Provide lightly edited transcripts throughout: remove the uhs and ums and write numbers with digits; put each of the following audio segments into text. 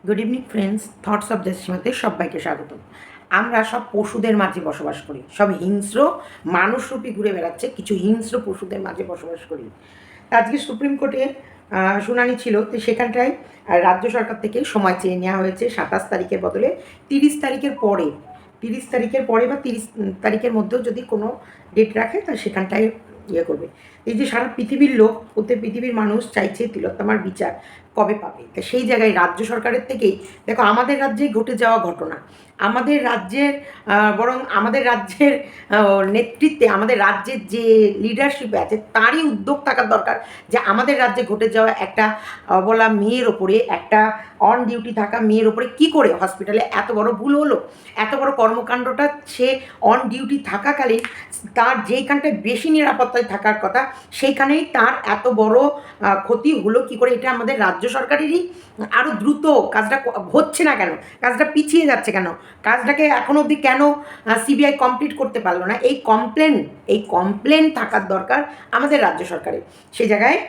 Good evening friends, thoughts of জেসিমাতে সবাইকে স্বাগত। আমরা সব পশুদের মাঝে বসবাস করি, সব হিংস্র মানুষরূপী ঘুরে বেড়াচ্ছে, কিছু হিংস্র পশুদের মাঝে বসবাস করি। আজকে সুপ্রিম কোর্টে শুনানি ছিল, তো সেখানটায় রাজ্য সরকার থেকে সময় চেয়ে নেওয়া হয়েছে 27 তারিখের বদলে 30 তারিখের পরে। 30 তারিখের পরে বা 30 তারিখের মধ্যেও যদি কোনো ডেট রাখে, তা সেখানটায় ইয়ে করবে। এই যে সারা পৃথিবীর লোক, প্রত্যেক পৃথিবীর মানুষ চাইছে তিলোত্তমার বিচার কবে পাবে, তা সেই জায়গায় রাজ্য সরকারের থেকেই দেখো আমাদের রাজ্যে ঘটে যাওয়া ঘটনা, আমাদের রাজ্যের বরং আমাদের রাজ্যের নেতৃত্বে, আমাদের রাজ্যের যে লিডারশিপে আছে তারই উদ্যোগ থাকার দরকার যে আমাদের রাজ্যে ঘটে যাওয়া একটা অবলা মেয়ের ওপরে, একটা অন ডিউটি থাকা মেয়ের ওপরে কী করে হসপিটালে এত বড় ভুল হলো, এত বড় কর্মকাণ্ডটা সে অন ডিউটি থাকাকালীন তার যেইখানটায় বেশি নিরাপত্তায় থাকার কথা সেইখানেই তার এত বড় ক্ষতি হলো কী করে। এটা আমাদের রাজ্য সরকারেরই আরও দ্রুত কাজটা হচ্ছে না কেন, কাজটা পিছিয়ে যাচ্ছে কেন, কাজটাকে এখনো অবধি কেন সিবিআই কমপ্লিট করতে পারলো না, এই কমপ্লেন থাকার দরকার আমাদের রাজ্য সরকারের। সেই জায়গায়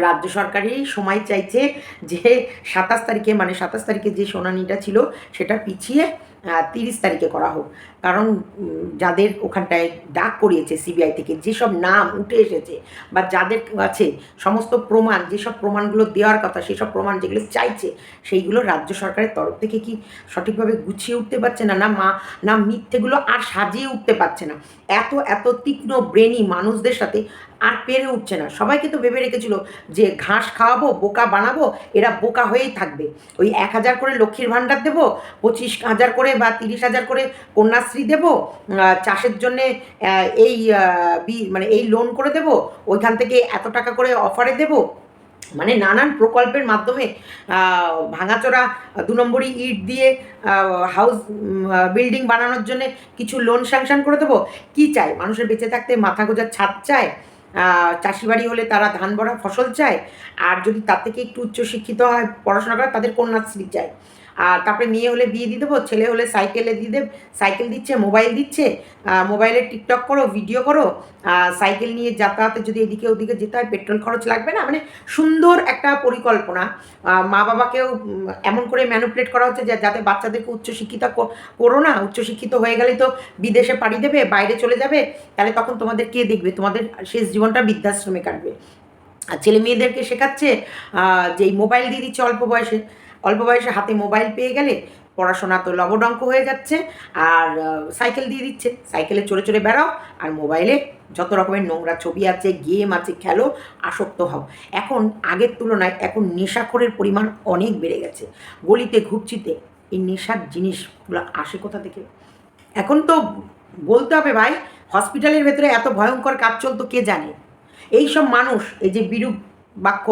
রাজ্য সরকারই সময় চাইছে যে 27 তারিখে, মানে 27 তারিখে যে শুনানিটা ছিল সেটা পিছিয়ে 30 তারিখে করা হোক। কারণ যাদের ওখানটায় ডাক করিয়েছে সিবিআই থেকে, যেসব নাম উঠে এসেছে বা যাদের কাছে সমস্ত প্রমাণ, যেসব প্রমাণগুলো দেওয়ার কথা, সেসব প্রমাণ যেগুলো চাইছে সেইগুলো রাজ্য সরকারের তরফ থেকে কি সঠিকভাবে গুছিয়ে উঠতে পারছে না, না মিথ্যেগুলো আর সাজিয়ে উঠতে পারছে না। এত এত তীক্ষ্ণ ব্রেনি মানুষদের সাথে আর পেরে উঠছে না। সবাইকে তো ভেবে রেখেছিল যে ঘাস খাওয়াবো, বোকা বানাবো, এরা বোকা হয়েই থাকবে। ওই 1,000 করে লক্ষ্মীর ভাণ্ডার দেবো, 25,000 করে বা 30,000 করে কন্যাশ্রী দেবো, চাষের জন্যে এই মানে এই লোন করে দেবো, ওইখান থেকে এত টাকা করে অফারে দেবো, মানে নানান প্রকল্পের মাধ্যমে ভাঙাচোরা 2 নম্বরই ইট দিয়ে হাউস বিল্ডিং বানানোর জন্যে কিছু লোন স্যাংশন করে দেবো। কী চায়? মানুষের বেঁচে থাকতে মাথা গোঁজার ছাদ চায়, চাষি বাড়ি হলে তারা ধান ভরা ফসল চায়, আর যদি তার থেকে একটু উচ্চশিক্ষিত হয়, পড়াশোনা করে, তাদের কন্যাশ্রী চায়। আর তারপরে মেয়ে হলে বিয়ে দিয়ে দেবো, ছেলে হলে সাইকেলে দিয়ে দেব, সাইকেল দিচ্ছে, মোবাইল দিচ্ছে, মোবাইলে টিকটক করো, ভিডিও করো, সাইকেল নিয়ে যাতায়াতে যদি এদিকে ওদিকে যেতে হয় পেট্রোল খরচ লাগবে না। মানে সুন্দর একটা পরিকল্পনা। মা বাবাকেও এমন করে ম্যানুপুলেট করা হচ্ছে যে যাতে বাচ্চাদেরকে উচ্চশিক্ষিত করো না, উচ্চশিক্ষিত হয়ে গেলেই তো বিদেশে পাড়ি দেবে, বাইরে চলে যাবে, তাহলে তখন তোমাদের কে দেখবে, তোমাদের শেষ জীবনটা বৃদ্ধাশ্রমে কাটবে। আর ছেলে মেয়েদেরকে শেখাচ্ছে যে এই মোবাইল দিয়ে দিচ্ছে অল্প বয়সে হাতে মোবাইল পেয়ে গেলে পড়াশোনা তো লবডঙ্ক হয়ে যাচ্ছে, আর সাইকেল দিয়ে দিচ্ছে, সাইকেলে চড়ে চড়ে বেড়াও, আর মোবাইলে যত রকমের নোংরা ছবি আছে, গেম আছে, খেলো, আসক্ত হও। এখন আগের তুলনায় এখন নেশাখোরের পরিমাণ অনেক বেড়ে গেছে। গলিতে ঘুপচিতে এই নেশার জিনিসগুলো আসে কোথা থেকে? এখন তো বলতে হবে ভাই, হসপিটালের ভেতরে এত ভয়ঙ্কর কাজ চলতো কে জানে। এই সব মানুষ, এই যে বিরূপ বাক্য,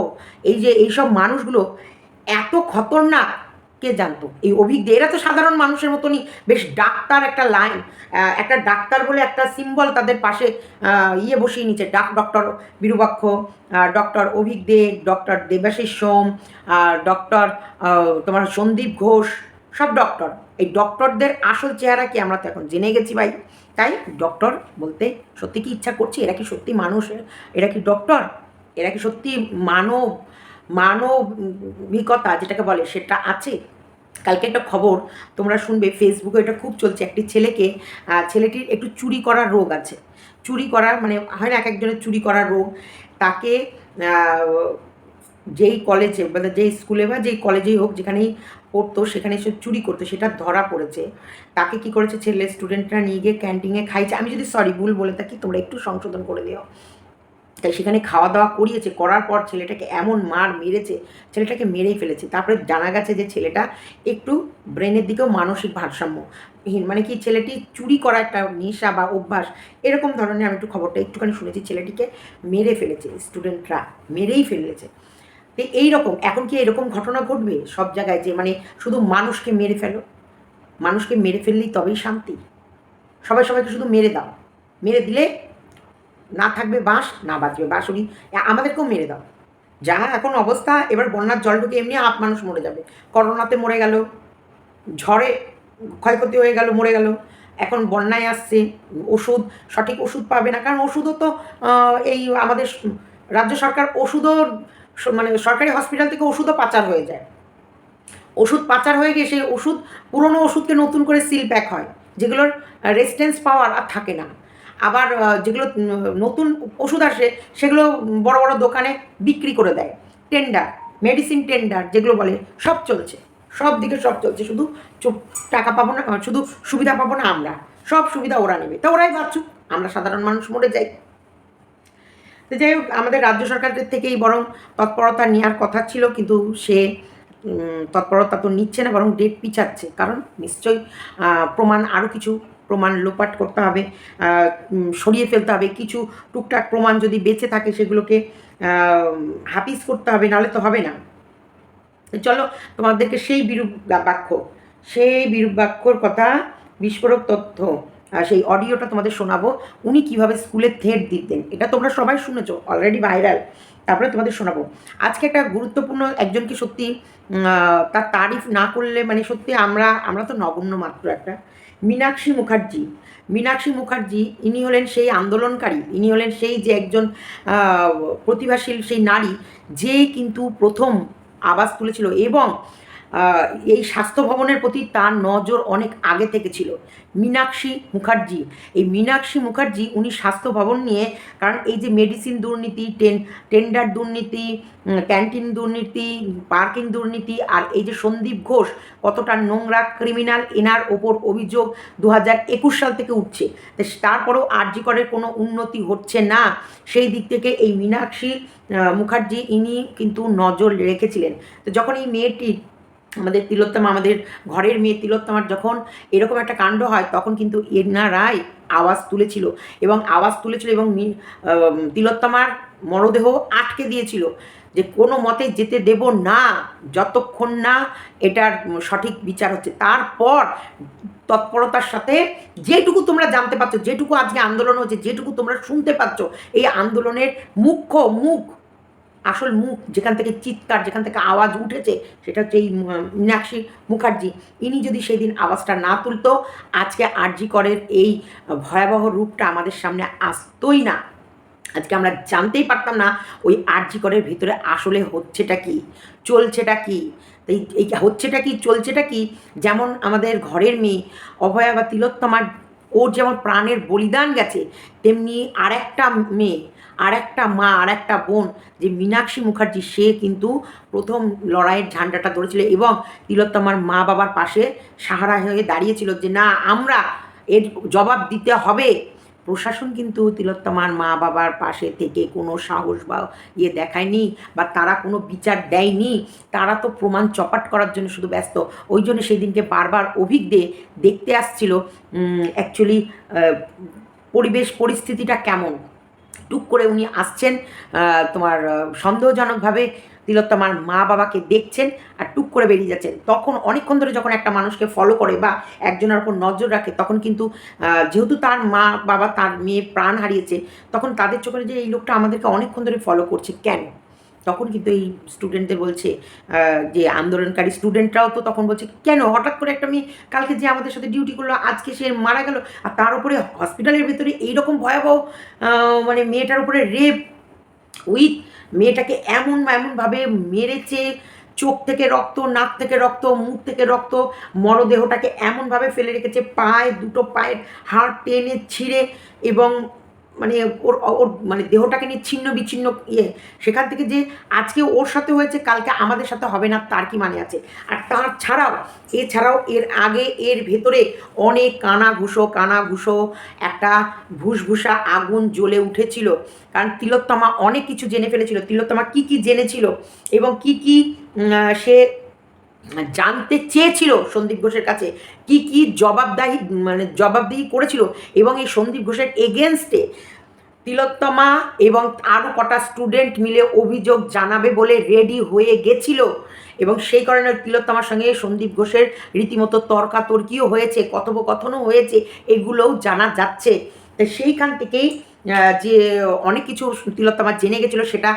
এইসব মানুষগুলো এত খতরনাক কে জানতো? এই অভিজ্ঞ এরা তো সাধারণ মানুষের মতনই, বেশ ডাক্তার একটা লাইন, একটা ডাক্তার বলে একটা সিম্বল তাদের পাশে বসিয়ে নিচ্ছে, ডক্টর বিরূপাক্ষ, ডক্টর অভিক দে, ডক্টর দেবাশিস সোম, ডক্টর তোমার সন্দীপ ঘোষ, সব ডক্টর। এই ডক্টরদের আসল চেহারা কি আমরা তো এখন জেনে গেছি ভাই। তাই ডক্টর বলতে সত্যি কি ইচ্ছা করছে? এরা কি সত্যি মানুষ? এরা কি ডক্টর? এরা কি সত্যি মানবিকতা যেটাকে বলে সেটা আছে? কালকে একটা খবর তোমরা শুনবে, ফেসবুকে এটা খুব চলছে। একটি ছেলেটির একটু চুরি করার রোগ আছে। চুরি করার মানে হয় না, এক একজনের চুরি করার রোগ। তাকে যেই কলেজে, মানে যেই স্কুলে বা যেই কলেজেই হোক, যেখানেই পড়তো সেখানে এসে চুরি করতো, সেটা ধরা পড়েছে। তাকে কি করেছে, ছেলে স্টুডেন্টরা নিয়ে গিয়ে ক্যান্টিনে খাইছে। আমি যদি ভুল বলে থাকি তোমরা একটু সংশোধন করে দিও। তাই সেখানে খাওয়া দাওয়া করিয়েছে, করার পর ছেলেটাকে এমন মার মেরেছে, ছেলেটাকে মেরেই ফেলেছে। তারপরে জানা গেছে যে ছেলেটা একটু ব্রেনের দিকেও মানসিক ভারসাম্যহীন, মানে কি ছেলেটি চুরি করা একটা নেশা বা অভ্যাস, এরকম ধরনের। আমি একটু খবরটা একটুখানি শুনেছি, ছেলেটিকে মেরে ফেলেছে, স্টুডেন্টরা মেরেই ফেলেছে। তো এইরকম এখন কি এরকম ঘটনা ঘটবে সব জায়গায়, যে মানে শুধু মানুষকে মেরে ফেলো, মানুষকে মেরে ফেললেই তবেই শান্তি? সবাইকে শুধু মেরে দাও, মেরে দিলে না থাকবে বাঁশ, না বাঁচবে বাঁশুরি। আমাদেরকেও মেরে দাও। যা এখন অবস্থা, এবার বন্যার জল ঢুকে এমনি মানুষ মরে যাবে। করোনাতে মরে গেল, ঝড়ে ক্ষয়ক্ষতি হয়ে গেল, মরে গেল। এখন বন্যায় আসছে, সঠিক ওষুধ পাবে না, কারণ ওষুধও তো এই আমাদের রাজ্য সরকার ওষুধও, মানে সরকারি হসপিটাল থেকে ওষুধও পাচার হয়ে যায়। ওষুধ পাচার হয়ে গিয়ে সেই ওষুধ, পুরনো ওষুধকে নতুন করে সিল প্যাক হয়, যেগুলোর রেজিস্ট্যান্স পাওয়ার আর থাকে না। আবার যেগুলো নতুন ওষুধ আসে সেগুলো বড় বড় দোকানে বিক্রি করে দেয়। টেন্ডার, মেডিসিন টেন্ডার যেগুলো বলে, সব চলছে, সব দিকে সব চলছে। শুধু টাকা পাবো না, শুধু সুবিধা পাবো না আমরা, সব সুবিধা ওরা নেবে, তা ওরাই বাঁচুক, আমরা সাধারণ মানুষ মরে যাই। তো যাই হোক, আমাদের রাজ্য সরকারের থেকেই বরং তৎপরতা নেওয়ার কথা ছিল, কিন্তু সে তৎপরতা তো নিচ্ছে না, বরং ডেট পিছাচ্ছে। কারণ নিশ্চয়ই প্রমাণ, আরও কিছু প্রমাণ লোপাট করতে হবে, সরিয়ে ফেলতে হবে। কিছু টুকটাক প্রমাণ যদি বেঁচে থাকে সেগুলোকে হাফিজ করতে হবে, নাহলে তো হবে না। চলো তোমাদেরকে সেই বিরূপ বাক্যর কথা, বিস্ফোরক তথ্য, সেই অডিওটা তোমাদের শোনাবো। উনি কীভাবে স্কুলে থ্রেট দিতেন, এটা তোমরা সবাই শুনেছো, অলরেডি ভাইরাল। তারপরে তোমাদের শোনাবো আজকে একটা গুরুত্বপূর্ণ একজনকে, সত্যি তার তারিফ না করলে মানে সত্যি আমরা তো নগণ্য মাত্র একটা। মীনাক্ষী মুখার্জি, ইনি হলেন সেই আন্দোলনকারী, ইনি হলেন সেই যে একজন প্রতিভাশীল সেই নারী, যে কিন্তু প্রথম আওয়াজ তুলেছিল, এবং এই স্বাস্থ্য ভবনের প্রতি তার নজর অনেক আগে থেকে ছিল। মীনাক্ষী মুখার্জি উনি স্বাস্থ্য ভবন নিয়ে, কারণ এই যে মেডিসিন দুর্নীতি, টেন্ডার দুর্নীতি, ক্যান্টিন দুর্নীতি, পার্কিং দুর্নীতি, আর এই যে সন্দীপ ঘোষ কতটা নোংরা ক্রিমিনাল, এনার ওপর অভিযোগ 2021 সাল থেকে উঠছে। তারপরেও আরজি করের কোনো উন্নতি হচ্ছে না। সেই দিক থেকে এই মীনাক্ষী মুখার্জি ইনি কিন্তু নজর রেখেছিলেন। তো যখন এই মেয়েটি, আমাদের তিলোত্তমা, আমাদের ঘরের মেয়ে তিলোত্তমার যখন এরকম একটা কাণ্ড হয়, তখন কিন্তু এনারাই আওয়াজ তুলেছিল, এবং তিলোত্তমার মরদেহ আটকে দিয়েছিল, যে কোনো মতে যেতে দেব না যতক্ষণ না এটার সঠিক বিচার হচ্ছে। তারপর তৎপরতার সাথে যেটুকু তোমরা জানতে পারছো, যেটুকু আজকে আন্দোলন হচ্ছে, যেটুকু তোমরা শুনতে পাচ্ছ, এই আন্দোলনের আসল মুখ, যেখান থেকে চিৎকার, যেখান থেকে আওয়াজ উঠেছে, সেটা হচ্ছে এই মীনাক্ষী মুখার্জি। ইনি যদি সেই দিন আওয়াজটা না তুলতো, আজকে আরজি করের এই ভয়াবহ রূপটা আমাদের সামনে আসতোই না। আজকে আমরা জানতেই পারতাম না ওই আরজি করের ভিতরে আসলে হচ্ছেটা কি, চলছেটা কি। এই হচ্ছেটা কি, চলছেটা কি, যেমন আমাদের ঘরের মেয়ে অভয়া বা তিলোত্তমার, ওর যেমন প্রাণের বলিদান গেছে, তেমনি আরেকটা মেয়ে, আরেকটা মা, আরেকটা বোন, যে মীনাক্ষী মুখার্জি, সে কিন্তু প্রথম লড়াইয়ের ঝান্ডাটা ধরেছিল, এবং তিলোত্তমার মা বাবার পাশে সাহারা হয়ে দাঁড়িয়েছিল, যে না, আমরা এর জবাব দিতে হবে। প্রশাসন কিন্তু তিলোত্তমার মা বাবার পাশে থেকে কোনো সাহস বা দেখায়নি, বা তারা কোনো বিচার দেয়নি। তারা তো প্রমাণ চপাট করার জন্য শুধু ব্যস্ত। ওই জন্য সেই দিনকে বারবার অভিজ্ঞে দেখতে আসছিল অ্যাকচুয়ালি পরিস্থিতিটা কেমন। টুক করে উনি আসছেন, তোমার সন্দেহজনকভাবে তিলোত্তমার মা বাবাকে দেখছেন, আর টুক করে বেরিয়ে যাচ্ছেন। তখন অনেকক্ষণ ধরে যখন একটা মানুষকে ফলো করে বা একজনের ওপর নজর রাখে, তখন কিন্তু যেহেতু তার মা বাবা, তার মেয়ে প্রাণ হারিয়েছে, তখন তাদের চোখে যে এই লোকটা আমাদেরকে অনেকক্ষণ ধরে ফলো করছে কেন, তখন কিন্তু এই স্টুডেন্টদের বলছে, যে আন্দোলনকারী স্টুডেন্টরাও তো তখন বলছে, কেন হঠাৎ করে একটা মেয়ে কালকে যে আমাদের সাথে ডিউটি করলো, আজকে সে মারা গেল, আর তার উপরে হসপিটালের ভেতরে এইরকম ভয়াবহ মানে মেয়েটার উপরে রেপ উইথ, মেয়েটাকে এমনভাবে মেরেছে, চোখ থেকে রক্ত, নাক থেকে রক্ত, মুখ থেকে রক্ত, মরদেহটাকে এমনভাবে ফেলে রেখেছে, দুটো পায়ের হাড় টেনে ছিঁড়ে, এবং মানে ওর মানে দেহটাকে নিয়ে ছিন্ন বিচ্ছিন্ন সেখান থেকে যে আজকে ওর সাথে হয়েছে, কালকে আমাদের সাথে হবে না, তার কি মানে আছে? আর এছাড়াও এর আগে এর ভেতরে অনেক কানাঘুষো একটা ভুসভুসা আগুন জ্বলে উঠেছিল, কারণ তিলোত্তমা অনেক কিছু জেনে ফেলেছিল। তিলোত্তমা কি জেনেছিল এবং কি সে জানতে চেয়েছিল সন্দীপ ঘোষের কাছে, কি জবাবদিহি করেছিল, এবং এই সন্দীপ ঘোষের এগেনস্টে তিলোত্তমা এবং আরও কটা স্টুডেন্ট মিলে অভিযোগ জানাবে বলে রেডি হয়ে গেছিল, এবং সেই কারণে তিলোত্তমার সঙ্গে সন্দীপ ঘোষের রীতিমতো তর্কাতর্কিও হয়েছে, কথোপকথনও হয়েছে, এগুলোও জানা যাচ্ছে। তো সেইখান থেকেই যে অনেক কিছু তিলোত্তমা জেনে গেছিলো, সেটা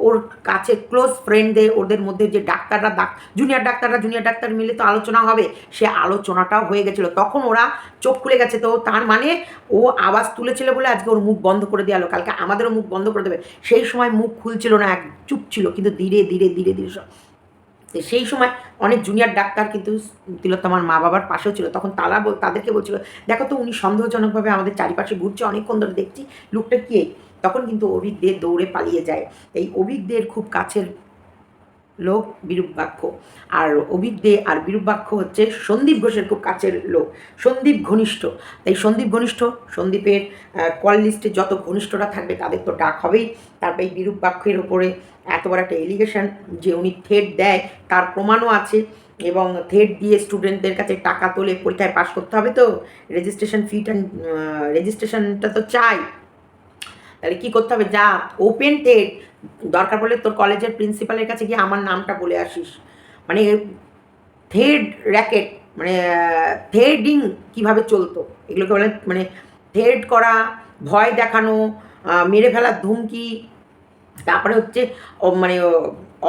ওর কাছে ক্লোজ ফ্রেন্ডদের, ওদের মধ্যে যে জুনিয়র ডাক্তার মিলে তো আলোচনা হবে, সে আলোচনাটাও হয়ে গেছিলো। তখন ওরা চোখ খুলে গেছে, তো তার মানে ও আওয়াজ তুলেছিল বলে আজকে ওর মুখ বন্ধ করে দেওয়া হলো, কালকে আমাদেরও মুখ বন্ধ করে দেবে। সেই সময় মুখ খুলছিল না, চুপ ছিল, কিন্তু ধীরে ধীরে সব তো সেই সময় অনেক জুনিয়র ডাক্তার কিন্তু তিলোত্তমার মা বাবার পাশেও ছিল, তখন তাদেরকে বলছিল, দেখো তো উনি সন্দেহজনকভাবে আমাদের চারিপাশে ঘুরছে, অনেকক্ষণ ধরে দেখছি, লোকটা কে? তখন কিন্তু অভিক দে দৌড়ে পালিয়ে যায়। এই অভিক দের খুব কাছের লোক বিরূপাক্ষ, আর অভিক দে আর বিরূপাক্ষ হচ্ছে সন্দীপ ঘোষের খুব কাছের লোক, সন্দীপ ঘনিষ্ঠ। তাই সন্দীপ ঘনিষ্ঠ, সন্দীপের কল লিস্টে যত ঘনিষ্ঠরা থাকবে তাদের তো ডাক হবেই। তারপর এই বিরূপাক্ষের ওপরে এত বড় একটা এলিগেশন যে উনি থ্রেট দেয় তার প্রমাণও আছে, এবং থ্রেট দিয়ে স্টুডেন্টদের কাছে টাকা তোলে, পরীক্ষায় পাশ করতে হবে তো রেজিস্ট্রেশন ফিটা, রেজিস্ট্রেশনটা তো চাই। তাহলে কী করতে হবে, যা ওপেন টেট, দরকার পড়লে তোর কলেজের প্রিন্সিপালের কাছে গিয়ে আমার নামটা বলে আসিস। মানে থ্রেড র্যাকেট, মানে থ্রেডিং কীভাবে চলতো এগুলোকে বলে, মানে থ্রেড করা, ভয় দেখানো, মেরে ফেলার ধুমকি, তারপরে হচ্ছে মানে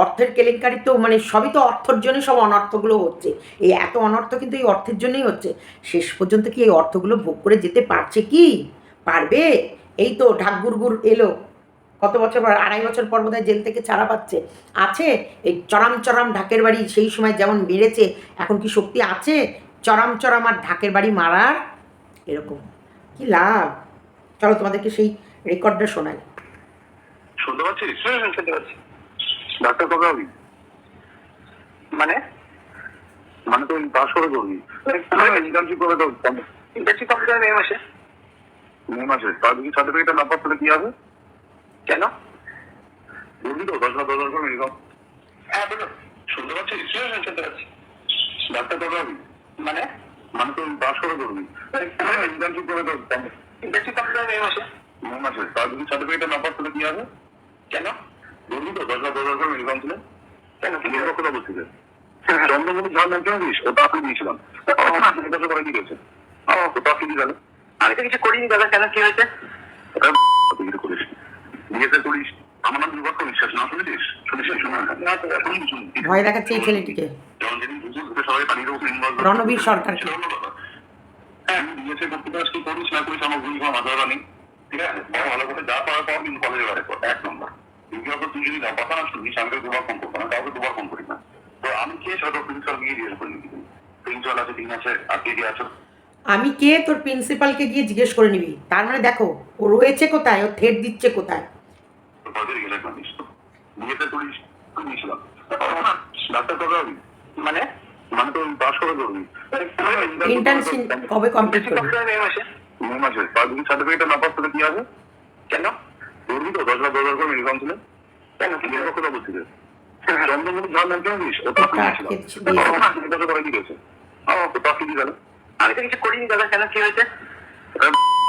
অর্থের কেলেঙ্কারি, তো মানে সবই তো অর্থের জন্যই সব অনর্থগুলো হচ্ছে। এই এত অনর্থ কিন্তু এই অর্থের জন্যই হচ্ছে। শেষ পর্যন্ত কি এই অর্থগুলো ভোগ করে যেতে পারছে কি? পারবে? এই তো ঢাকগুড়গুড় এলো, কত বছর পর, 2.5 বছর পর বোধহয় জেল থেকে ছাড়া পাচ্ছে। আছে এই চরাম চরাম ঢাকের বাড়ি সেই সময় যেমন মেরেছে, এখন কি শক্তি আছে চরাম চরাম আর ঢাকের বাড়ি মারার? এরকম কি লাভ? চলো তোমাদেরকে সেই রেকর্ডটা শোনাই। শুনতে পাচ্ছিস? শুনতে পাচ্ছি। ডাক্তার কবে হবি? মানে মানে তুই পাস করে করবি? ইন্টার্নশিপ করে তো ইন্টার্নশিপ কমপ্লিট হবে মে মাসে। মে মাসে? তার যদি সার্টিফিকেটটা না পাস তাহলে কি হবে? কেন বলবি তো? 10,000 করে ইনকাম। হ্যাঁ বলো। শুনতে পাচ্ছিস? শুনতে পাচ্ছি। ডাক্তার কবে হবি? মানে মানে তুই পাস করে করবি? ইন্টার্নশিপ করে তো ইন্টার্নশিপ কমপ্লিট হবে মে মাসে। মে মাসে? তার যদি সার্টিফিকেটটা না পাস তাহলে কি হবে? কেন বলবি তো? 10,000 করে ইনকাম ছিল। কেন নিজের কথা বলছিল চন্দ্রমণি ঝাল নাম কেন দিস? ওটা আপনি দিয়েছিলাম। এটা তো করে কি গেছে? ওটা আপনি দিয়ে গেল। আমি তো কিছু করিনি দাদা। কেন কি হয়েছে? ওটা তুই কিছু করিস, বিয়েতে করিস। আমার নাম বিভক্ত বিশ্বাস, না শুনেছিস? শুনিস? ভয় দেখাচ্ছে এই ছেলেটিকে, যেমন যেদিন সবাই পানির উপর ইনভলভ, রণবীর সরকারকে। হ্যাঁ বিয়েতে করতে পারিস কি করিস না করিস আমার ভূমিকা মাথায় নেই। ঠিক আছে, ভালো করে যা পাওয়ার পর কিন্তু কলেজে বেড়ে পর 1 নম্বর। তুই যদি না কথা না শুনিস, আমি 2বার ফোন করবো না, কাউকে 2বার ফোন করি না। তো আমি কে সেটা প্রিন্সিপাল গিয়ে জিজ্ঞেস করি নিবি। প্রিন্সিপাল আছে, দিন আছে, আর কে কে আছো? আমি কে তোর প্রিন্সিপালকে গিয়ে জিজ্ঞেস করে নিবি? তার মানে দেখো ও রয়েছে কোথায়, ও থ্রেট দিচ্ছে কোথায়। বিয়েতে করিস নিয়েছিলাম। ডাক্তার কবে হবি? মানে মানে তো পাস করে করবি। ইন্টার্নশিপ কবে কমপ্লিট করবি? মে মাসে। তার যদি সার্টিফিকেটটা না পাস তাহলে কি হবে? কেন বলবি তো? 10,000 করে ইনকাম ছিল। কেন নিজের কথা বলছিল চন্দ্রমণি ঝাল নাম কেন দিস? ওটা আপনি দিয়েছিলাম। এটা তো করে কি গেছে? ওটা আপনি দিয়ে গেল। আমি তো কিছু করিনি দাদা। কেন কি হয়েছে?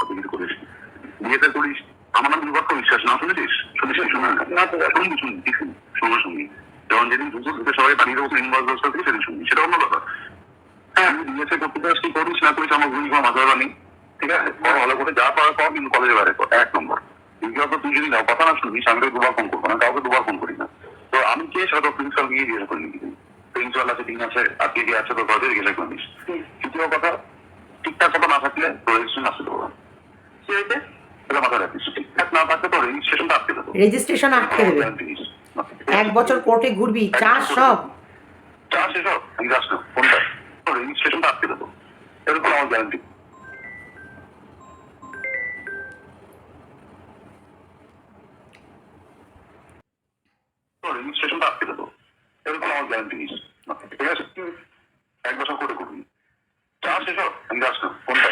তুই কিছু করিস, বিয়েতে করিস। আমার নাম বিভক্ত বিশ্বাস, না শুনেছিস? শুনিস? শুনবি সঙ্গে সঙ্গে যেমন যেদিন দুটো সবাই পানির উপর ইনভলভ করতে সেদিন শুনবি, সেটা অন্য কথা। হ্যাঁ বিয়েতে করতে পারিস কি করিস না করিস আমার ভূমিকা মাথায় নেই। ঠিক আছে, ভালো করে যা পাওয়ার পর কিন্তু কলেজে বেড়ে পর 1 নম্বর। তুই যদি কথা না শুনিস, আমি 2বার ফোন করবো না, কাউকে 2বার ফোন করি না। তো আমি কে সেটা প্রিন্সিপাল গিয়ে জিজ্ঞেস করি নিবি। প্রিন্সিপাল আছে, দিন আছে, আর কে কে আছে তো কলেজে জিজ্ঞেস করিস। তৃতীয় কথা, ঠিকঠাক কথা না থাকলে রেজিস্ট্রেশন আসতে দেবো না। কি হয়েছে এটা মাথায় রাখিস। ঠিকঠাক না থাকলে তো রেজিস্ট্রেশনটা আটকে দেবো। রেজিস্ট্রেশন আটকে দেবে। 1 বছর কোর্টে ঘুরবি, চাষ সব চাষ এসব আমি যাস না কোনটা, রেজিস্ট্রেশনটা আটকে দেবো, এরকম আমার গ্যারান্টি। রেজিস্ট্রেশনটা আটকে দেবো, এরকম আমার গ্যারান্টি। ঠিক আছে, 1 বছর করে করবি। চাষ এসব আমি যাস না কোনটা।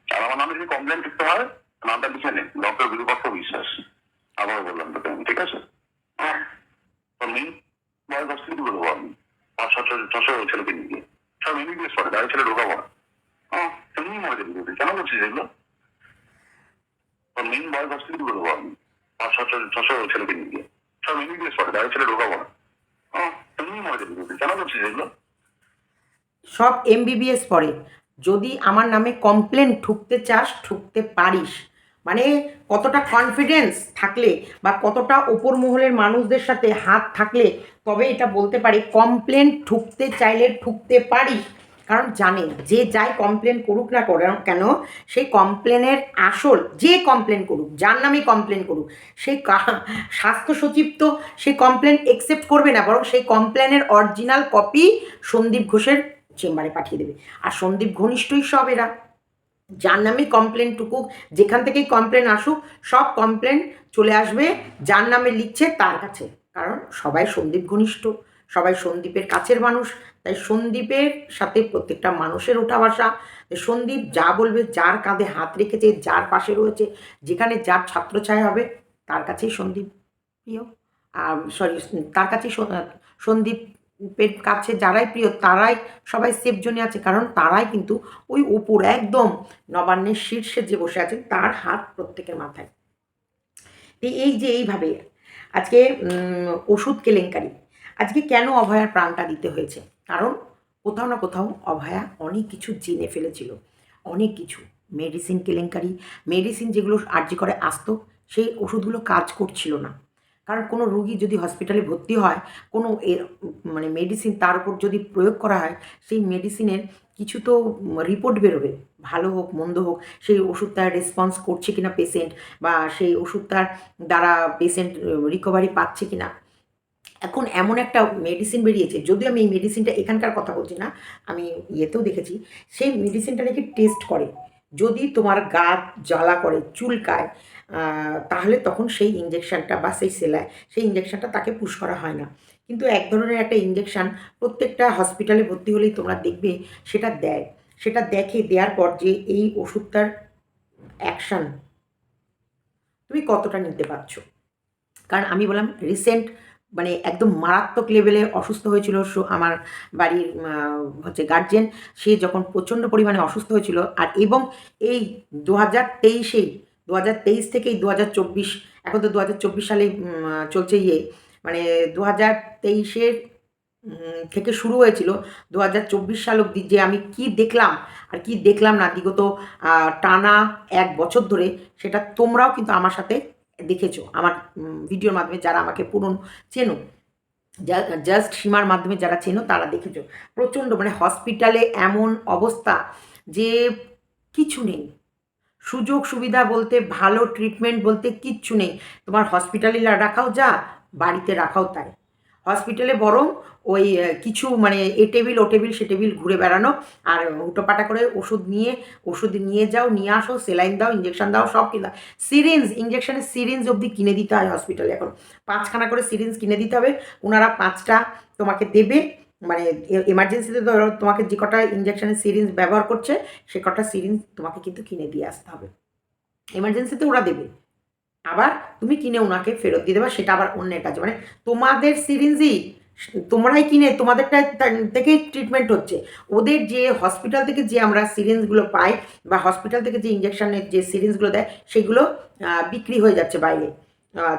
আর আমার নামে যদি কমপ্লেন করতে হয়, নামটা লিখে নে, ডক্টর বিরূপাক্ষ বিশ্বাস। আবারও বললাম তোকে আমি, ঠিক আছে? হ্যাঁ মেন বয়স 10 থেকে দূরে দেবো আমি। 500-600 ছেলেকে নিয়ে গিয়ে সব এমবিবিএস পড়ে, তাই ছেলে ঢোকাবো না। তুমি মজা দিতে কেন বলছিস এগুলো? মেন বয়স 10 থেকে দূরে দেবো আমি। 500-600 ছেলেকে নিয়ে গিয়ে সব এমবিবিএস পড়ে, তাই ছেলে ঢোকাবো না। তুমি মজা দিতে কেন বলছিস এগুলো? সব এমবিবিএস পড়ে। যদি আমার নামে কমপ্লেন ঠুকতে চাস ঠুকতে পারিস। মানে কতটা কনফিডেন্স থাকলে বা কতটা ওপর মহলের মানুষদের সাথে হাত থাকলে তবে এটা বলতে পারি কমপ্লেন ঠুকতে চাইলে ঠুকতে পারিস। কারণ জানে যে যাই কমপ্লেন করুক না কেন, সেই কমপ্লেনের আসল যে কমপ্লেন করুক, যার নামে কমপ্লেন করুক, সেই স্বাস্থ্য সচিব তো সেই কমপ্লেন একসেপ্ট করবে না, বরং সেই কমপ্লেনের অরিজিনাল কপি সন্দীপ ঘোষের চেম্বারে পাঠিয়ে দেবে। আর সন্দীপ ঘনিষ্ঠই সব এরা, যার নামে কমপ্লেন টুকুক, যেখান থেকেই কমপ্লেন আসুক, সব কমপ্লেন চলে আসবে যার নামে লিখছে তার কাছে। কারণ সবাই সন্দীপ ঘনিষ্ঠ, সবাই সন্দীপের কাছের মানুষ, তাই সন্দীপের সাথে প্রত্যেকটা মানুষের ওঠা বসা। সন্দীপ যা বলবে, যার কাঁধে হাত রেখেছে, যার পাশে রয়েছে, যেখানে যার ছাত্রছায়া হবে, তার কাছেই সন্দীপ প্রিয়। সরি, তার কাছেই সন্দীপের কাছে যারাই প্রিয় তারাই সবাই সেফ জোনে আছে, কারণ তারাই কিন্তু ওই উপর একদম নবান্নের শীর্ষে যে বসে আছেন তার হাত প্রত্যেকের মাথায়। এই যে এইভাবে আজকে ওষুধ কেলেঙ্কারি, আজকে কেন অভয়ার প্রাণটা দিতে হয়েছে? কারণ কোথাও না কোথাও অভয়া অনেক কিছু জেনে ফেলেছিল, অনেক কিছু মেডিসিন কেলেঙ্কারি, মেডিসিন যেগুলো আর্জি করে আসতো সেই ওষুধগুলো কাজ করছিল না। কারণ কোনো রুগী যদি হসপিটালে ভর্তি হয়, কোনো মানে মেডিসিন তার উপর যদি প্রয়োগ করা হয়, সেই মেডিসিনের কিছু তো রিপোর্ট বেরোবে, ভালো হোক মন্দ হোক, সেই ওষুধটার রেসপন্স করছে কিনা পেশেন্ট, বা সেই ওষুধটার দ্বারা পেশেন্ট রিকভারি পাচ্ছে কিনা। এখন এমন একটা মেডিসিন বেরিয়েছে, যদিও আমি এই মেডিসিনটা এখানকার কথা বলছি না, আমি ইয়েতেও দেখেছি, সেই মেডিসিনটা নাকি টেস্ট করে, যদি তোমার গা জ্বালা করে, চুলকায়, তাহলে তখন সেই ইঞ্জেকশানটা বা সেই সেলাই, সেই ইঞ্জেকশানটা তাকে পুশ করা হয় না। কিন্তু এক ধরনের একটা ইঞ্জেকশান প্রত্যেকটা হসপিটালে ভর্তি হলেই তোমরা দেখবে সেটা দেয়, সেটা দেখে দেওয়ার পর যে এই ওষুধটার অ্যাকশান তুমি কতটা নিতে পারছো। কারণ আমি বললাম রিসেন্ট মানে একদম মারাত্মক লেভেলে অসুস্থ হয়েছিল আমার বাড়ির হচ্ছে গার্জেন, সে যখন প্রচণ্ড পরিমাণে অসুস্থ হয়েছিল, আর এবং এই 2023-এই 2023 থেকেই 2024, এখন তো 2024 সালে চলছে মানে 2023-এর থেকে শুরু হয়েছিল 2024 সাল অবধি যে আমি কি দেখলাম আর কি দেখলাম না বিগত টানা 1 বছর ধরে, সেটা তোমরাও কিন্তু আমার সাথে দেখেছো আমার ভিডিওর মাধ্যমে, যারা আমাকে পুরনো চেনো, জাস্ট সীমার মাধ্যমে যারা চেনো তারা দেখেছো। প্রচণ্ড মানে হসপিটালে এমন অবস্থা যে কিছু নেই, সুযোগ সুবিধা বলতে, ভালো ট্রিটমেন্ট বলতে কিচ্ছু নেই। তোমার হসপিটালে রাখাও যা, বাড়িতে রাখাও তাই। হসপিটালে বরং ওই কিছু মানে এ টেবিল ও টেবিল সে টেবিল ঘুরে বেড়ানো, আর হুটোপাটা করে ওষুধ নিয়ে যাও, নিয়ে আসো, সেলাইন দাও, ইঞ্জেকশন দাও, সব কিনা সিরিঞ্জ, ইঞ্জেকশনের সিরিঞ্জ অবধি কিনে দিতে হয় হসপিটালে। এখন 5খানা করে সিরিঞ্জ কিনে দিতে হবে, ওনারা 5টা তোমাকে দেবে, মানে এমার্জেন্সিতে ধরো তোমাকে যে কটা ইঞ্জেকশনের সিরিঞ্জ ব্যবহার করছে সে কটা সিরিঞ্জ তোমাকে কিন্তু কিনে দিয়ে আসতে হবে, এমার্জেন্সিতে ওরা দেবে, আবার তুমি কিনে ওনাকে ফেরত দিয়ে দেবে, সেটা আবার অন্যের কাছে, মানে তোমাদের সিরিঞ্জই তোমরাই কিনে তোমাদেরটা থেকেই ট্রিটমেন্ট হচ্ছে। ওদের যে হসপিটাল থেকে যে আমরা সিরিঞ্জগুলো পাই, বা হসপিটাল থেকে যে ইঞ্জেকশনের যে সিরিঞ্জগুলো দেয়, সেগুলো বিক্রি হয়ে যাচ্ছে বাইরে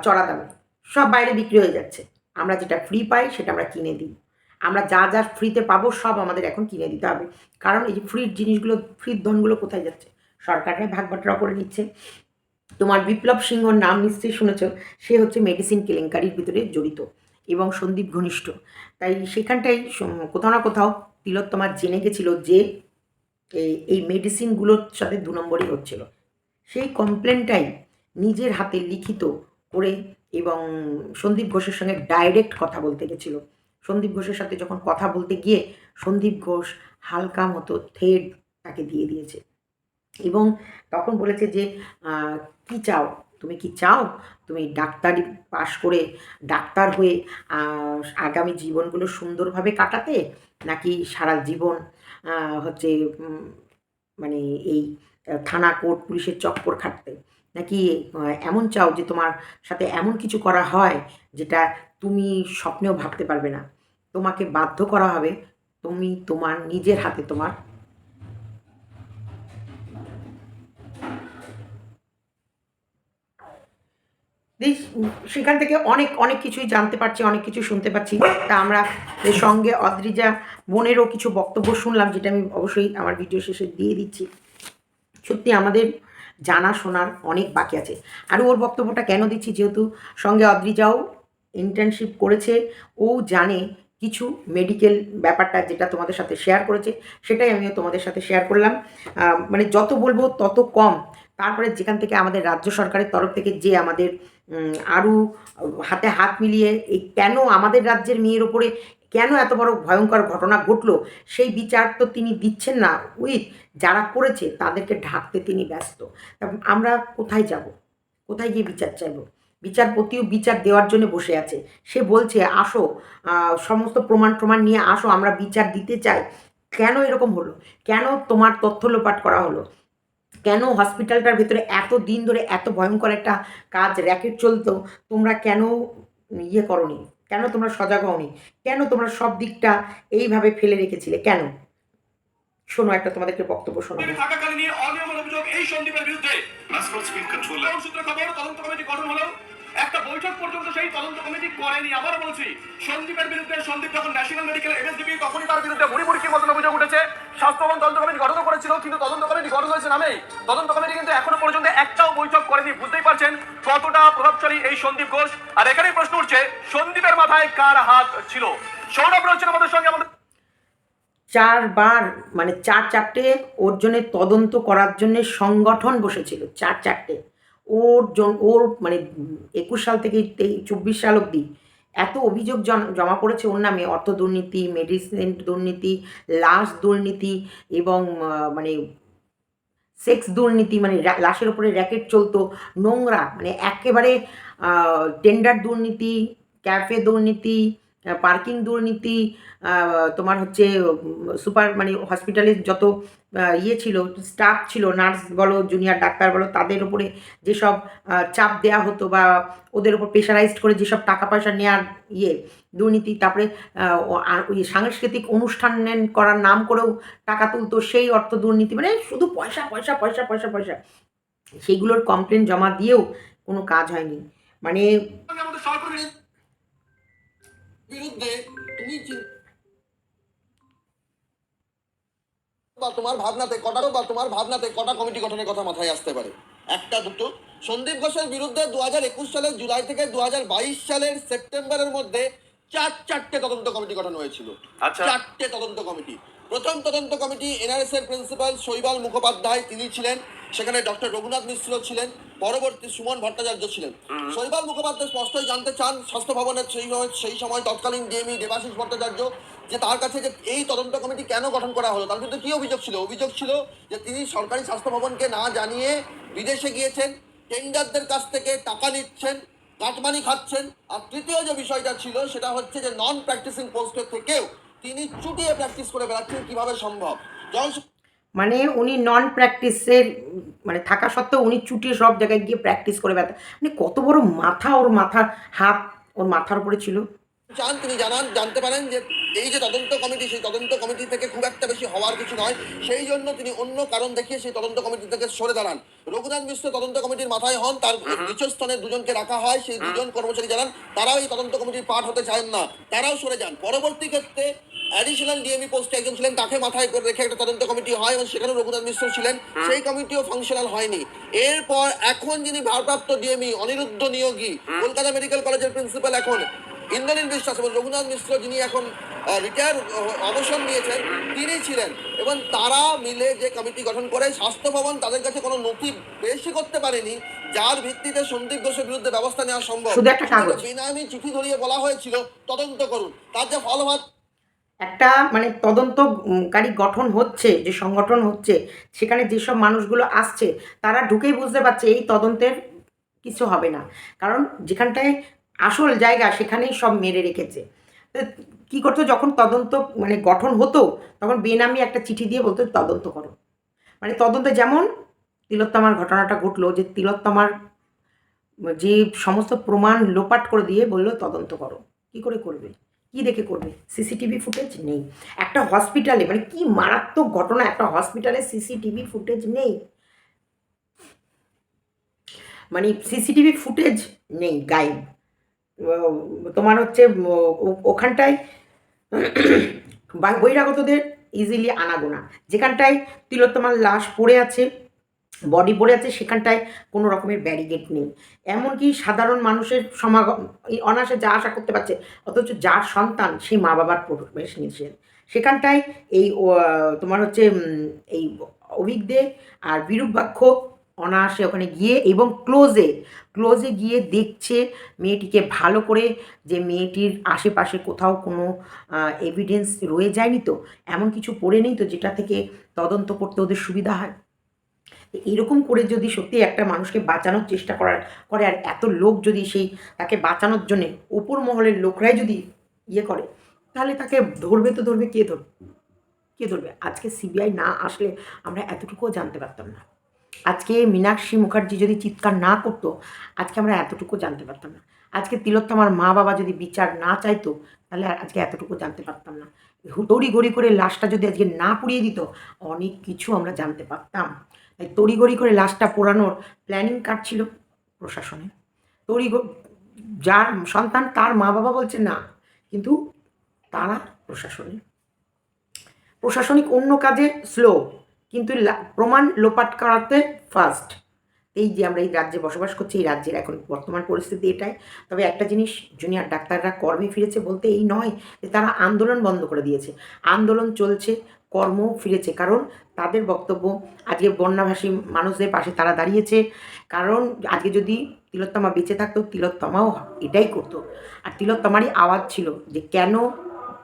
চড়া দামে, সব বাইরে বিক্রি হয়ে যাচ্ছে। আমরা যেটা ফ্রি পাই সেটা আমরা কিনে দিই, আমরা যা যা ফ্রিতে পাবো সব আমাদের এখন কিনে দিতে হবে। কারণ এই যে ফ্রির জিনিসগুলো, ফ্রির ধনগুলো কোথায় যাচ্ছে? সরকাররাই ভাগ বাটোয়ারা করে নিচ্ছে। তোমার বিপ্লব সিংহর নাম নিশ্চয়ই শুনেছ, সে হচ্ছে মেডিসিন কেলেঙ্কারির ভিতরে জড়িত এবং সন্দীপ ঘনিষ্ঠ। তাই সেখানটাই কোথাও না কোথাও তিলোত্তমা জেনে গেছিল যে এই মেডিসিনগুলোর সাথে 2 নম্বরই হচ্ছিল। সেই কমপ্লেনটাই নিজের হাতে লিখিত করে এবং সন্দীপ ঘোষের সঙ্গে ডাইরেক্ট কথা বলতে গেছিল। সন্দীপ ঘোষের সাথে যখন কথা বলতে গিয়ে সন্দীপ ঘোষ হালকা মতো থ্রেড তাকে দিয়ে দিয়েছে, এবং তখন বলেছে যে কি চাও, তুমি কি চাও, তুমি ডাক্তারি পাশ করে ডাক্তার হয়ে আগামী জীবনগুলো সুন্দরভাবে কাটাতে, নাকি সারা জীবন হচ্ছে মানে এই থানা কোর্ট পুলিশের চক্কর খাটতে, নাকি এমন চাও যে তোমার সাথে এমন কিছু করা হয় যেটা তুমি স্বপ্নেও ভাবতে পারবে না, তোমাকে বাধ্য করা হবে তুমি তোমার নিজের হাতে তোমার সেখান থেকে অনেক অনেক কিছুই জানতে পারছি, অনেক কিছু শুনতে পাচ্ছি। তা আমরা এর সঙ্গে অদ্রিজা বোনেরও কিছু বক্তব্য শুনলাম, যেটা আমি অবশ্যই আমার ভিডিও শেষে দিয়ে দিচ্ছি। সত্যি আমাদের জানা শোনার অনেক বাকি আছে। আর ওর বক্তব্যটা কেন দিচ্ছি, যেহেতু সঙ্গে অদ্রিজাও ইন্টার্নশিপ করেছে, ও জানে কিছু মেডিকেল ব্যাপারটা যেটা তোমাদের সাথে শেয়ার করেছে সেটাই আমিও তোমাদের সাথে শেয়ার করলাম। মানে যত বলবো তত কম। তারপরে যেখান থেকে আমাদের রাজ্য সরকারের তরফ থেকে যে আমাদের আরও হাতে হাত মিলিয়ে এই কেন আমাদের রাজ্যের মেয়ের ওপরে কেন এত বড় ভয়ঙ্কর ঘটনা ঘটলো সেই বিচার তো তিনি দিচ্ছেন না, উইথ যারা করেছে তাদেরকে ঢাকতে তিনি ব্যস্ত। আমরা কোথায় যাব, কোথায় গিয়ে বিচার চাইব? বিচারপতিও বিচার দেওয়ার জন্য বসে আছে। সে বলছে আসো, সমস্ত প্রমাণ নিয়ে আসো, আমরা বিচার দিতে চাই। কেন এরকম হলো? কেন তোমার তথ্য লোপাট করা হলো? কেন হসপিটালটার ভেতরে এত দিন ধরে এত ভয়ঙ্কর একটা কাজ র্যাকেট চলতো, তোমরা কেন ইয়ে করনি? কেন তোমরা সজাগ হওনি? কেন তোমরা সব দিকটা এইভাবে ফেলে রেখেছিলে কেন? শোনো, একটা তোমাদেরকে বক্তব্য শোনাবো। থাকাকালীন অনিয়মের অভিযোগ এই সন্দীপের বিরুদ্ধে সূত্রে খবর তদন্ত কমিটি গঠন হলো। একটা বৈঠক পর্যন্ত সেই তদন্ত কমিটি করেনি। আবার বলছি, সন্দীপের বিরুদ্ধে সন্দীপ যখন ন্যাশনাল মেডিকেল এমএসডিপি তখনই তার বিরুদ্ধে মুড়িমুড়কির মতন অভিযোগ উঠেছে। স্বাস্থ্য ভবন তদন্ত কমিটি গঠন করেছিল, কিন্তু তদন্ত কমিটি গঠন হয়েছে নামেই। তদন্ত কমিটি কিন্তু এখনো পর্যন্ত একটাও বৈঠক করেনি। বুঝতেই পারছেন কতটা প্রভাবশালী এই সন্দীপ ঘোষ। আর এখানেই প্রশ্ন উঠছে, সন্দীপের মাথায় কার হাত ছিল? সৌরভ রয়েছেন আমাদের সঙ্গে। আমাদের চারবার, মানে চারটে ওর জন্যে তদন্ত করার জন্যে সংগঠন বসেছিল, চারটে। ওর মানে 21 সাল থেকে 24 সাল অবধি এত অভিযোগ জমা পড়েছে ওর নামে। অর্থ দুর্নীতি, মেডিসিন দুর্নীতি, লাশ দুর্নীতি এবং মানে সেক্স দুর্নীতি, মানে লাশের ওপরে র্যাকেট চলতো, নোংরা, মানে একেবারে টেন্ডার দুর্নীতি, ক্যাফে দুর্নীতি, পার্কিং দুর্নীতি, তোমার হচ্ছে সুপার মানে হসপিটালের যত ইয়ে ছিল, স্টাফ ছিল, নার্স বলো, জুনিয়র ডাক্তার বলো, তাদের উপরে যেসব চাপ দেওয়া হতো বা ওদের উপর প্রেশারাইজড করে যেসব টাকা পয়সা নেওয়ার ইয়ে দুর্নীতি, তারপরে ওই সাংস্কৃতিক অনুষ্ঠান করার নাম করেও টাকা তুলতো, সেই অর্থ দুর্নীতি, মানে শুধু পয়সা পয়সা পয়সা পয়সা পয়সা। সেইগুলোর কমপ্লেন জমা দিয়েও কোনো কাজ হয়নি। মানে বিরুদ্ধে তুমি তোমার ভাবনাতে কটা কমিটি গঠনের কথা মাথায় আসতে পারে? একটা, দুটো? সন্দীপ ঘোষের বিরুদ্ধে 2021 সালের জুলাই থেকে 2022 সালের সেপ্টেম্বরের মধ্যে চারটে তদন্ত কমিটি গঠন হয়েছিল। চারটে তদন্ত কমিটি। প্রথম তদন্ত কমিটি এনআরএস এর প্রিন্সিপাল শৈবাল মুখোপাধ্যায়, তিনি ছিলেন। সেখানে ডক্টর রঘুনাথ মিশ্র ছিলেন, পরবর্তী সুমন ভট্টাচার্য ছিলেন। শৈবাল মুখোপাধ্যায় স্পষ্টই জানতে চান স্বাস্থ্য ভবনের সেই সময় তৎকালীন ডিএমই দেবাশিস ভট্টাচার্য, যে তার কাছে যে এই তদন্ত কমিটি কেন গঠন করা হলো, তার বিরুদ্ধে কি অভিযোগ ছিল? অভিযোগ ছিল যে তিনি সরকারি স্বাস্থ্য ভবনকে না জানিয়ে বিদেশে গিয়েছেন, টেন্ডারদের কাছ থেকে টাকা নিচ্ছেন, কাটমানি খাচ্ছেন। আর তৃতীয় যে বিষয়টা ছিল সেটা হচ্ছে যে নন প্র্যাকটিসিং পোস্টের থেকেও তিনি চুটিয়ে প্র্যাকটিস করে বেড়াচ্ছেন। কিভাবে সম্ভব? মানে উনি নন প্র্যাকটিসের মানে থাকা সত্ত্বেও উনি চুটিয়ে সব জায়গায় গিয়ে প্র্যাকটিস করে বেড়াতেন। মানে কত বড় মাথা, ওর মাথার হাত ওর মাথার উপরে ছিল। চান তিনি জানতে পারেন যে এই যে তদন্ত কমিটি, সেই তদন্ত কমিটি থেকে খুব একটা বেশি হওয়ার কিছু নয়, সেই জন্য তিনি অন্য কারণ দেখিয়ে সেই তদন্ত কমিটি থেকে সরে দাঁড়ান। রঘুনাথ মিশ্র তদন্ত কমিটির মাথায় হন, তার নিচস্থানে দুজনকে রাখা হয়। সেই দুজন কর্মচারী জানান তারাও এই তদন্ত কমিটির পার্ট হতে চান না, তারাও সরে যান। পরবর্তী ক্ষেত্রে অ্যাডিশনাল ডিএমই পোস্টে একজন ছিলেন, তাকে মাথায় করে রেখে একটা তদন্ত কমিটি হয় এবং সেখানেও রঘুনাথ মিশ্র ছিলেন। সেই কমিটিও ফাংশনাল হয়নি। এরপর এখন যিনি ভারপ্রাপ্ত ডিএমই অনিরুদ্ধ নিয়োগী, কলকাতা মেডিকেল কলেজের প্রিন্সিপাল এখন ইন্দ্রনীল বিশ্বাস, এবং রঘুনাথ মিশ্র যিনি এখন রিটায়ার অবসর নিয়েছেন, তিনি ছিলেন। এবং তারা মিলে যে কমিটি গঠন করে, স্বাস্থ্য ভবন তাদের কাছে কোনো নথি পেশি করতে পারেনি যার ভিত্তিতে সন্দীপ ঘোষের বিরুদ্ধে ব্যবস্থা নেওয়া সম্ভব। বেনামি চিঠি ধরিয়ে বলা হয়েছিল তদন্ত করুন, তার যে ফলভাত একটা মানে তদন্তকারী গঠন হচ্ছে, যে সংগঠন হচ্ছে, সেখানে যেসব মানুষগুলো আসছে তারা ঢুকেই বুঝতে পারছে এই তদন্তের কিছু হবে না। কারণ যেখানটায় আসল জায়গা সেখানেই সব মেরে রেখেছে। তো কী করতো, যখন তদন্ত মানে গঠন হতো তখন বেনামি একটা চিঠি দিয়ে বলতো তদন্ত করো। মানে তদন্ত, যেমন তিলোত্তমার ঘটনাটা ঘটলো, যে তিলোত্তমার যে সমস্ত প্রমাণ লোপাট করে দিয়ে বললো তদন্ত করো। কি করে করবে? কি দেখে করবে? সিসিটিভি ফুটেজ নেই একটা হসপিটালে। মানে কি মারাত্মক ঘটনা, একটা হসপিটালে সিসিটিভি ফুটেজ নেই। মানে সিসিটিভি ফুটেজ নেই, গায়েব। তোমার হচ্ছে ওখানটায় বহিরাগতদের ইজিলি আনাগোনা। যেখানটায় তিলোত্তমার লাশ পড়ে আছে বডি পড়ে আছে, সেখানটায় কোনো রকমের ব্যারিকেড নেই। এমনকি সাধারণ মানুষের সমাগম অনায়াসে যা আশা করতে পারছে, অথচ যার সন্তান সেই মা বাবার প্রবেশ নিষেধ। সেখানটায় এই তোমার হচ্ছে এই অভিক দে আর বিরূপাক্ষ অনায়াসে ওখানে গিয়ে এবং ক্লোজে গিয়ে দেখছে মেয়েটিকে ভালো করে, যে মেয়েটির আশেপাশে কোথাও কোনো এভিডেন্স রয়ে যায়নি তো, এমন কিছু পড়ে নেই তো যেটা থেকে তদন্ত করতে ওদের সুবিধা হয়। এরকম করে যদি সত্যি একটা মানুষকে বাঁচানোর চেষ্টা করে আর এত লোক যদি সেই তাকে বাঁচানোর জন্যে উপর মহলের লোকরাই যদি ইয়ে করে, তাহলে তাকে ধরবে তো ধরবে, কে ধরবে? আজকে সিবিআই না আসলে আমরা এতটুকুও জানতে পারতাম না। আজকে মীনাক্ষী মুখার্জি যদি চিৎকার না করতো, আজকে আমরা এতটুকু জানতে পারতাম না। আজকে তিলোত্তমার মা বাবা যদি বিচার না চাইতো, তাহলে আজকে এতটুকু জানতে পারতাম না। তড়িঘড়ি করে লাশটা যদি আজকে না পুড়িয়ে দিত, অনেক কিছু আমরা জানতে পারতাম। তাই তড়িঘড়ি করে লাশটা পোড়ানোর প্ল্যানিং কাটছিল প্রশাসনে। যার সন্তান তার মা বাবা বলছে না, কিন্তু তারা প্রশাসনিক অন্য কাজে স্লো, কিন্তু প্রমাণ লোপাট করাতে ফাস্ট। এই যে আমরা এই রাজ্যে বসবাস করছি, এই রাজ্যের এখন বর্তমান পরিস্থিতি এটাই। তবে একটা জিনিস, জুনিয়র ডাক্তাররা কর্মে ফিরেছে বলতে এই নয় যে তারা আন্দোলন বন্ধ করে দিয়েছে। আন্দোলন চলছে, কর্মও ফিরেছে, কারণ তাদের বক্তব্য আজকে বন্যাভাসী মানুষদের পাশে তারা দাঁড়িয়েছে। কারণ আজকে যদি তিলোত্তমা বেঁচে থাকতো, তিলোত্তমাও এটাই করতো। আর তিলোত্তমারই আওয়াজ ছিল যে কেন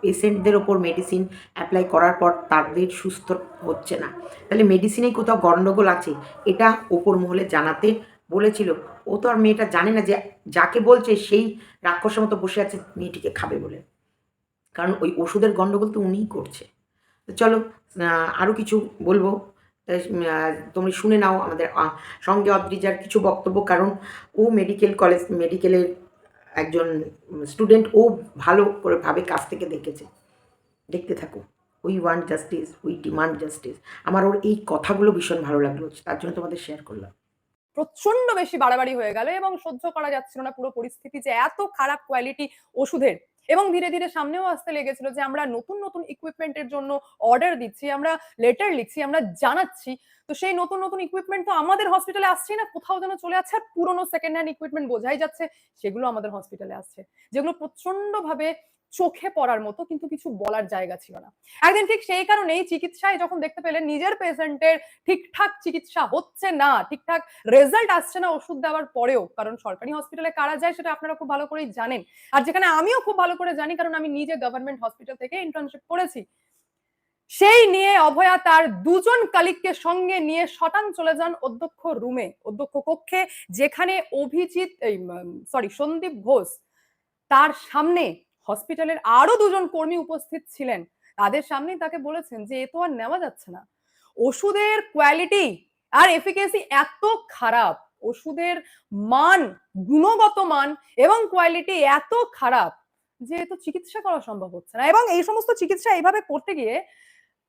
পেশেন্টদের ওপর মেডিসিন অ্যাপ্লাই করার পর তাদের সুস্থ হচ্ছে না, তাহলে মেডিসিনেই কোথাও গণ্ডগোল আছে, এটা ওপর মহলে জানাতে বলেছিল। ও তো আর মেয়েটা জানে না যে যাকে বলছে সেই রাক্ষসের মতো বসে আছে মেয়েটিকে খাবে বলে, কারণ ওই ওষুধের গণ্ডগোল তো উনিই করছে। তো চলো আরও কিছু বলবো, তুমি শুনে নাও আমাদের সঙ্গে অদ্রিজার কিছু বক্তব্য, কারণ ও মেডিকেলের একজন স্টুডেন্ট, ও ভালো করে ভাবে কাছ থেকে দেখেছে। দেখতে থাকো। We want justice, we demand justice. আমার ওর এই কথাগুলো ভীষণ ভালো লাগলো, তার জন্য তোমাদের শেয়ার করলাম। প্রচন্ড বেশি বাড়াবাড়ি হয়ে গেল এবং সহ্য করা যাচ্ছিল না পুরো পরিস্থিতি, যে এত খারাপ কোয়ালিটি ওষুধের। এবং ধীরে ধীরে সামনেও আসতে লেগেছিল যে আমরা নতুন নতুন ইকুইপমেন্টের জন্য অর্ডার দিচ্ছি, আমরা লেটার লিখছি, আমরা জানাচ্ছি, তো সেই নতুন নতুন ইকুইপমেন্ট তো আমাদের হসপিটালে আসছেই না, কোথাও যেন চলে যাচ্ছে। আর পুরোনো সেকেন্ড হ্যান্ড ইকুইপমেন্ট বোঝাই যাচ্ছে, সেগুলো আমাদের হসপিটালে আসছে, যেগুলো প্রচন্ড ভাবে চোখে পড়ার মতো, কিন্তু কিছু বলার জায়গা ছিল না। একদিন ঠিক সেই কারণেই চিকিৎসায় যখন দেখতে পেলেন নিজের পেশেন্টের ঠিকঠাক চিকিৎসা হচ্ছে না, ঠিকঠাক রেজাল্ট আসছে না ওষুধ দেওয়ার পরেও, কারণ সরকারি হসপিটালে কারা যায় সেটা আপনারা খুব ভালো করেই জানেন, আর যেখানে আমিও খুব ভালো করে জানি, কারণ আমি নিজে গভর্নমেন্ট হসপিটাল থেকে ইন্টার্নশিপ করেছি। সেই নিয়ে অভয়া তার দুজন কালিককে সঙ্গে নিয়ে শটান চলে যান অধ্যক্ষ কক্ষে, যেখানে সন্দীপ ঘোষ তার সামনে হসপিটালের আরো দুজন কর্মী উপস্থিত ছিলেন, তাদের সামনেই তাকে বলেছেন যে এ তো আর নেওয়া যাচ্ছে না, ওষুধের কোয়ালিটি আর এফিকেসি এত খারাপ, ওষুধের মান, গুণগত মান এবং কোয়ালিটি এত খারাপ যে তো চিকিৎসা করা সম্ভব হচ্ছে না, এবং এই সমস্ত চিকিৎসা এইভাবে করতে গিয়ে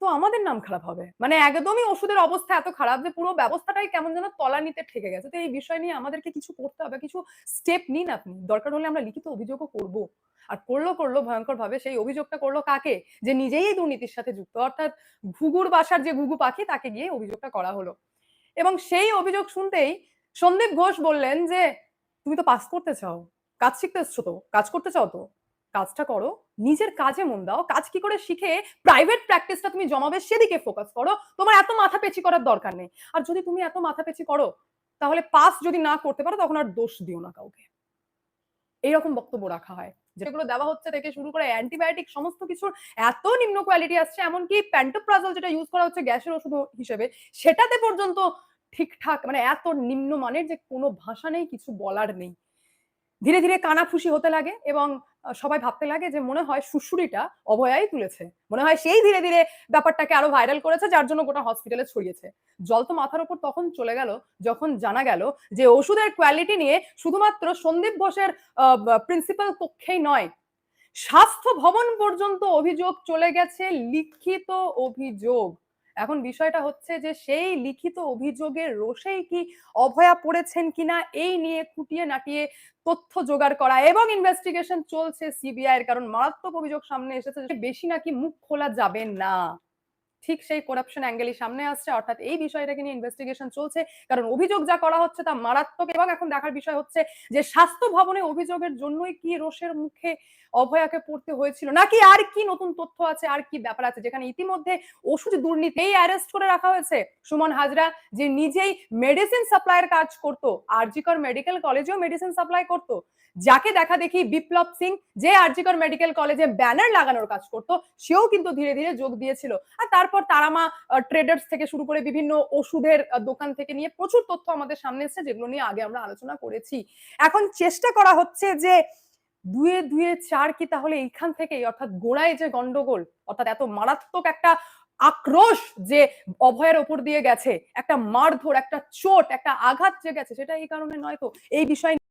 তো আমাদের নাম খারাপ হবে। মানে একদমই ওষুধের অবস্থা এত খারাপ যে পুরো ব্যবস্থাটাই কেমন যেন তলানিতে ঠেকে গেছে। তো এই বিষয় নিয়ে আমাদেরকে কিছু করতে হবে, কিছু স্টেপ নিন আপনি, দরকার হলে আমরা লিখিত অভিযোগও করব। আর করলো ভয়ঙ্কর ভাবে, সেই অভিযোগটা করলো কাকে, যে নিজেই এই দুর্নীতির সাথে যুক্ত, অর্থাৎ ঘুঘুর বাসার যে ঘুঘু পাখি, তাকে গিয়ে অভিযোগটা করা হলো। এবং সেই অভিযোগ শুনতেই সন্দীপ ঘোষ বললেন যে তুমি তো পাস করতে চাও, কাজ শিখতে এসছো, তো কাজ করতে চাও, তো কাজটা করো, নিজের কাজে মন দাও, কাজ কি করে শিখে প্রাইভেট প্র্যাকটিসটা তুমি জমাবে সেদিকে ফোকাস করো, তোমার এত মাথাপেচি করার দরকার নেই। আর যদি তুমি এত মাথাপেচি করো, তাহলে পাস যদি না করতে পারো তখন আর দোষ দিও না কাউকে। এইরকম বক্তব্য রাখা হয়, যেগুলো দেওয়া হচ্ছে থেকে শুরু করে অ্যান্টিবায়োটিক সমস্ত কিছুর এত নিম্ন কোয়ালিটি আসছে, এমনকি প্যান্টোপ্রাজল যেটা ইউজ করা হচ্ছে গ্যাসের ওষুধ হিসেবে, সেটাতে পর্যন্ত ঠিকঠাক, মানে এত নিম্ন মানের যে কোনো ভাষা নেই, কিছু বলার নেই। ধীরে ধীরে কানাফুসি হতে লাগে এবং সবাই ভাবতে লাগে যে মনে হয় সুশুরিটা অভয়াই তুলেছে, মনে হয় সেই ধীরে ধীরে ব্যাপারটাকে আরো ভাইরাল করেছে, যার জন্য গোটা হসপিটালে ছড়িয়েছে। জল তো মাথার উপর তখন চলে গেল যখন জানা গেল যে ওষুধের কোয়ালিটি নিয়ে শুধুমাত্র সন্দীপ ঘোষের প্রিন্সিপাল কক্ষেই নয়, স্বাস্থ্য ভবন পর্যন্ত অভিযোগ চলে গেছে, লিখিত অভিযোগ। এখন বিষয়টা হচ্ছে যে সেই লিখিত অভিযোগের রোষেই কি অভয়া পড়েছেন কিনা, এই নিয়ে খুঁটিয়ে নাটিয়ে তথ্য জোগাড় করা এবং ইনভেস্টিগেশন চলছে সিবিআই এর, কারণ মারাত্মক অভিযোগ সামনে এসেছে যে বেশি নাকি মুখ খোলা যাবে না। ঠিক সেই করাপশন অ্যাঙ্গেলই সামনে আসছে, অর্থাৎ এই বিষয়টাকে নিয়ে ইনভেস্টিগেশন চলছে, কারণ অভিযোগ যা করা হচ্ছে তা মারাত্মক। এবং এখন দেখার বিষয় হচ্ছে যে স্বাস্থ্য ভবনে অভিযোগের জন্যই কি রোষের মুখে অভয়াকে পড়তে হয়েছিল, নাকি আর কি নতুন তথ্য আছে, আর কি ব্যাপার আছে, যেখানে ইতিমধ্যে ওষুধ দুর্নীতিই অ্যারেস্ট করে রাখা হয়েছে সুমন হাজরা, যে নিজেই মেডিসিন সাপ্লাইয়ের কাজ করতো, আরজিকর মেডিকেল কলেজেও মেডিসিন সাপ্লাই করতো, যাকে দেখা দেখি বিপ্লব সিং, যে আরজিকর মেডিকেল কলেজে ব্যানার লাগানোর কাজ করতো, সেও কিন্তু ধীরে ধীরে যোগ দিয়েছিল। আর তারপর তারামা ট্রেডার্স থেকে শুরু করে বিভিন্ন ওষুধের দোকান থেকে নিয়ে প্রচুর তথ্য আমাদের সামনে এসেছে, যেগুলো নিয়ে আগে আমরা আলোচনা করেছি। এখন চেষ্টা করা হচ্ছে যে দুয়ে দুয়ে চার কি তাহলে এইখান থেকেই, অর্থাৎ গোড়ায় যে গন্ডগোল, অর্থাৎ এত মারাত্মক একটা আক্রোশ যে অভয়ের ওপর দিয়ে গেছে, একটা মারধর, একটা চোট, একটা আঘাত যে গেছে, সেটা এই কারণে নয় তো? এই বিষয়